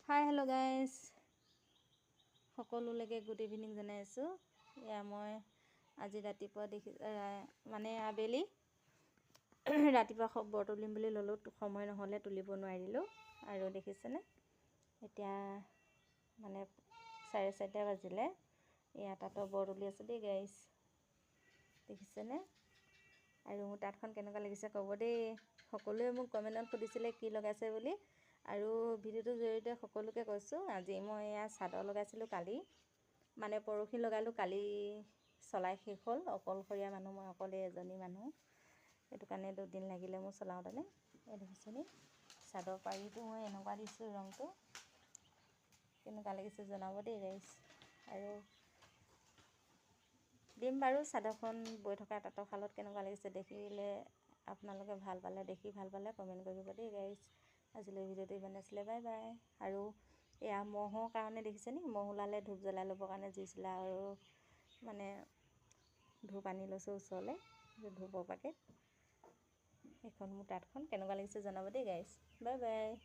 Hi hello' guys, সকলোলৈকে good evening জনাইছোঁ। মই আজি ৰাতিপুৱা মানে আবেলি ৰাতিপুৱা বৰ তুলিম বুলি ল'লোঁ, সময় নহ'লে তুলিব নোৱাৰিলোঁ। আৰু দেখিছেনে এতিয়া মানে 4:30 বাজিলে। তাতো বৰ তুলি আছোঁ দেই গাইজ, দেখিছেনে? আৰু মোৰ তাঁতখন কেনেকুৱা লাগিছে ক'ব দেই। সকলোৱে মোক কমেণ্টত সুধিছিলে কি লগাইছে বুলি, আৰু ভিডিঅ'টোৰ জৰিয়তে সকলোকে কৈছোঁ। আজি মই চাদৰ লগাইছিলোঁ, কালি মানে পৰহি লগালোঁ, কালি চলাই শেষ হ'ল। অকলশৰীয়া মানুহ, মই অকলে এজনী মানুহ, সেইটো কাৰণে 2 দিন লাগিলে মোৰ চলাওঁতেনে। দেখিছেনে চাদৰ পাৰিটো মই এনেকুৱা দিছোঁ, ৰংটো কেনেকুৱা লাগিছে জনাব দেই গাইজ। আৰু দিম বাৰু চাদৰখন বৈ থকা তাঁতৰ শালত কেনেকুৱা লাগিছে। দেখিলে আপোনালোকে দেখি ভাল পালে কমেণ্ট কৰিব দেই গাইজ। আজিলৈ ভিডিঅ'টো ইমান আছিলে, বাই বাই। আৰু মহৰ কাৰণে দেখিছেনে, মহ ওলালে ধূপ জ্বলাই ল'বৰ কাৰণে জুইচিলা আৰু মানে ধূপ আনি লৈছোঁ ওচৰলৈ, ধূপৰ পেকেট। এইখন মোৰ তাঁতখন কেনেকুৱা লাগিছে জনাব দেই গাইজ, বাই বাই।